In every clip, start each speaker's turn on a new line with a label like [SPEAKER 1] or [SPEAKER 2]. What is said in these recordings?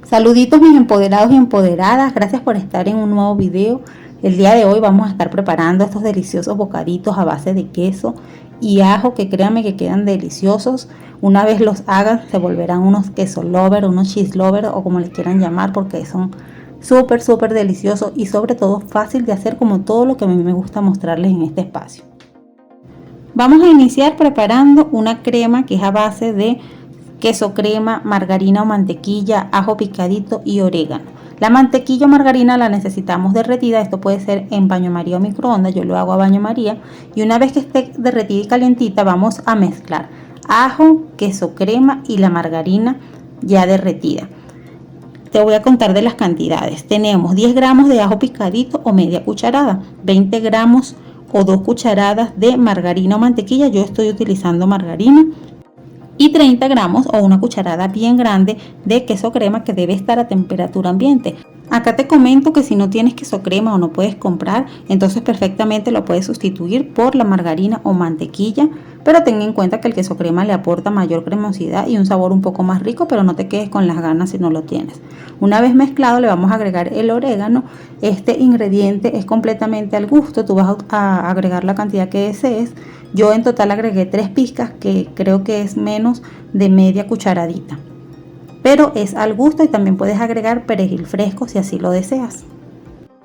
[SPEAKER 1] Saluditos mis empoderados y empoderadas, gracias por estar en un nuevo video. El día de hoy vamos a estar preparando estos deliciosos bocaditos a base de queso y ajo que créanme que quedan deliciosos. Una vez los hagan se volverán unos queso lover, unos cheese lover o como les quieran llamar, porque son súper deliciosos y sobre todo fácil de hacer, como todo lo que a mí me gusta mostrarles en este espacio. Vamos a iniciar preparando una crema que es a base de queso crema, margarina o mantequilla, ajo picadito y orégano. La mantequilla o margarina la necesitamos derretida, esto puede ser en baño María o microondas, yo lo hago a baño María, y una vez que esté derretida y calientita vamos a mezclar ajo, queso crema y la margarina ya derretida. Te voy a contar de las cantidades. Tenemos 10 gramos de ajo picadito o media cucharada, 20 gramos o 2 cucharadas de margarina o mantequilla, yo estoy utilizando margarina, y 30 gramos o una cucharada bien grande de queso crema que debe estar a temperatura ambiente. Acá te comento que si no tienes queso crema o no puedes comprar, entonces perfectamente lo puedes sustituir por la margarina o mantequilla, pero ten en cuenta que el queso crema le aporta mayor cremosidad y un sabor un poco más rico, pero no te quedes con las ganas si no lo tienes. Una vez mezclado le vamos a agregar el orégano. Este ingrediente es completamente al gusto, tú vas a agregar la cantidad que desees. Yo en total agregué 3 pizcas, que creo que es menos de media cucharadita, pero es al gusto, y también puedes agregar perejil fresco si así lo deseas.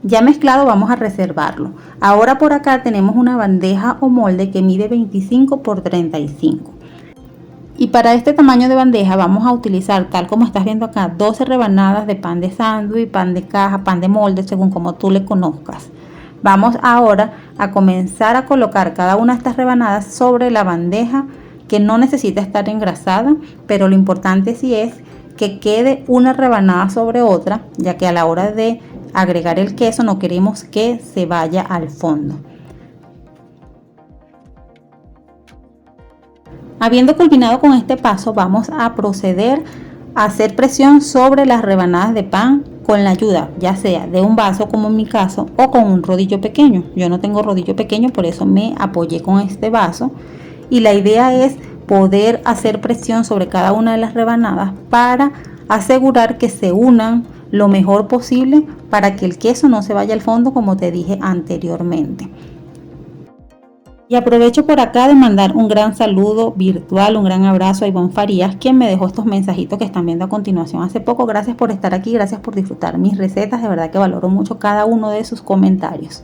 [SPEAKER 1] Ya mezclado vamos a reservarlo. Ahora por acá tenemos una bandeja o molde que mide 25 por 35. Y para este tamaño de bandeja vamos a utilizar, tal como estás viendo acá, 12 rebanadas de pan de sándwich, pan de caja, pan de molde, según como tú le conozcas. Vamos ahora a comenzar a colocar cada una de estas rebanadas sobre la bandeja, que no necesita estar engrasada, pero lo importante sí es que quede una rebanada sobre otra, ya que a la hora de agregar el queso no queremos que se vaya al fondo. Habiendo culminado con este paso, vamos a proceder a hacer presión sobre las rebanadas de pan con la ayuda ya sea de un vaso, como en mi caso, o con un rodillo pequeño. Yo no tengo rodillo pequeño, por eso me apoyé con este vaso, y la idea es poder hacer presión sobre cada una de las rebanadas para asegurar que se unan lo mejor posible para que el queso no se vaya al fondo, como te dije anteriormente. Y aprovecho por acá de mandar un gran saludo virtual, un gran abrazo a Ivonne Farías, quien me dejó estos mensajitos que están viendo a continuación hace poco. Gracias por estar aquí, gracias por disfrutar mis recetas, de verdad que valoro mucho cada uno de sus comentarios.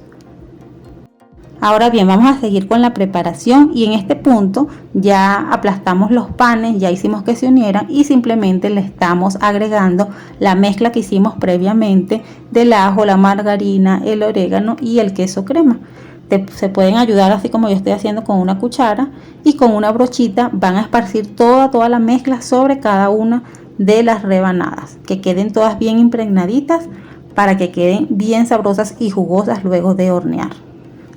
[SPEAKER 1] Ahora bien, vamos a seguir con la preparación, y en este punto ya aplastamos los panes, ya hicimos que se unieran y simplemente le estamos agregando la mezcla que hicimos previamente del ajo, la margarina, el orégano y el queso crema. Se pueden ayudar así como yo estoy haciendo con una cuchara, y con una brochita van a esparcir toda la mezcla sobre cada una de las rebanadas, que queden todas bien impregnaditas para que queden bien sabrosas y jugosas luego de hornear.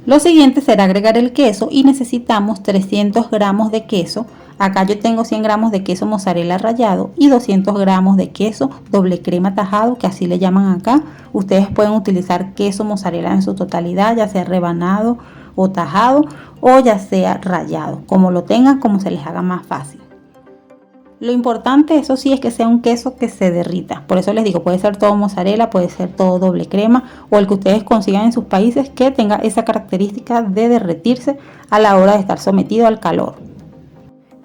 [SPEAKER 1] Lo siguiente será agregar el queso, y necesitamos 300 gramos de queso. Acá yo tengo 100 gramos de queso mozzarella rallado y 200 gramos de queso doble crema tajado, que así le llaman acá. Ustedes pueden utilizar queso mozzarella en su totalidad, ya sea rebanado o tajado, o ya sea rallado, como lo tengan, como se les haga más fácil. Lo importante, eso sí, es que sea un queso que se derrita. Por eso les digo, puede ser todo mozzarella, puede ser todo doble crema, o el que ustedes consigan en sus países, que tenga esa característica de derretirse a la hora de estar sometido al calor.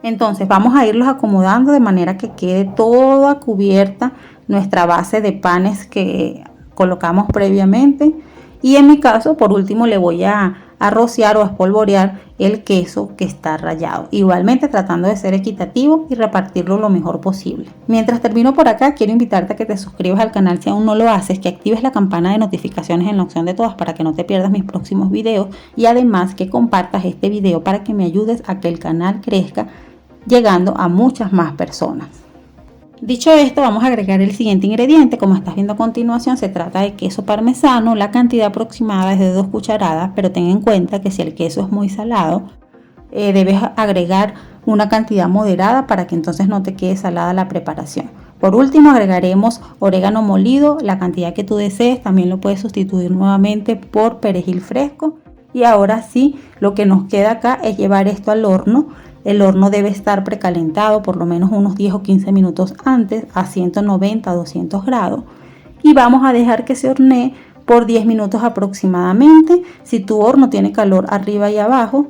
[SPEAKER 1] Entonces vamos a irlos acomodando de manera que quede toda cubierta nuestra base de panes que colocamos previamente. Y en mi caso, por último, le voy a rociar o a espolvorear el queso que está rallado, igualmente tratando de ser equitativo y repartirlo lo mejor posible. Mientras termino por acá, quiero invitarte a que te suscribas al canal si aún no lo haces, que actives la campana de notificaciones en la opción de todas para que no te pierdas mis próximos videos, y además que compartas este video para que me ayudes a que el canal crezca, llegando a muchas más personas. Dicho esto, vamos a agregar el siguiente ingrediente. Como estás viendo a continuación, se trata de queso parmesano. La cantidad aproximada es de 2 cucharadas, pero ten en cuenta que si el queso es muy salado, debes agregar una cantidad moderada para que entonces no te quede salada la preparación. Por último, agregaremos orégano molido, la cantidad que tú desees. También lo puedes sustituir nuevamente por perejil fresco. Y ahora sí, lo que nos queda acá es llevar esto al horno El horno debe estar precalentado por lo menos unos 10 o 15 minutos antes a 190 a 200 grados y vamos a dejar que se hornee por 10 minutos aproximadamente. Si tu horno tiene calor arriba y abajo,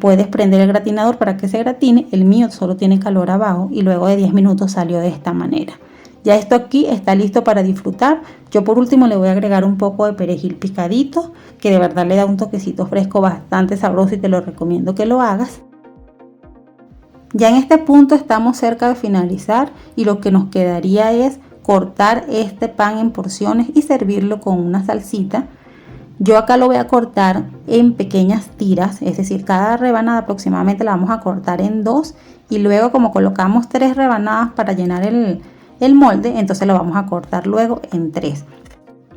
[SPEAKER 1] puedes prender el gratinador para que se gratine. El mío solo tiene calor abajo y luego de 10 minutos salió de esta manera. Ya esto aquí está listo para disfrutar. Yo por último le voy a agregar un poco de perejil picadito, que de verdad le da un toquecito fresco bastante sabroso y te lo recomiendo que lo hagas. Ya en este punto estamos cerca de finalizar y lo que nos quedaría es cortar este pan en porciones y servirlo con una salsita. Yo acá lo voy a cortar en pequeñas tiras, es decir, cada rebanada aproximadamente la vamos a cortar en 2 y luego como colocamos 3 rebanadas para llenar el molde, entonces lo vamos a cortar luego en 3.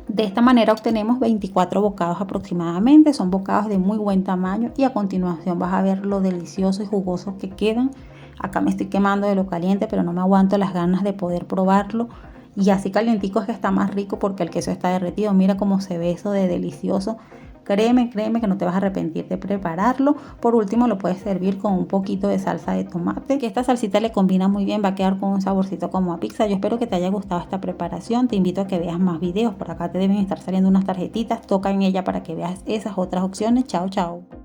[SPEAKER 1] De esta manera obtenemos 24 bocados aproximadamente, son bocados de muy buen tamaño y a continuación vas a ver lo deliciosos y jugosos que quedan. Acá me estoy quemando de lo caliente, pero no me aguanto las ganas de poder probarlo. Y así calientico es que está más rico porque el queso está derretido. Mira cómo se ve eso de delicioso. Créeme que no te vas a arrepentir de prepararlo. Por último lo puedes servir con un poquito de salsa de tomate, que esta salsita le combina muy bien, va a quedar con un saborcito como a pizza. Yo espero que te haya gustado esta preparación. Te invito a que veas más videos. Por acá te deben estar saliendo unas tarjetitas. Toca en ella para que veas esas otras opciones. Chao, chao.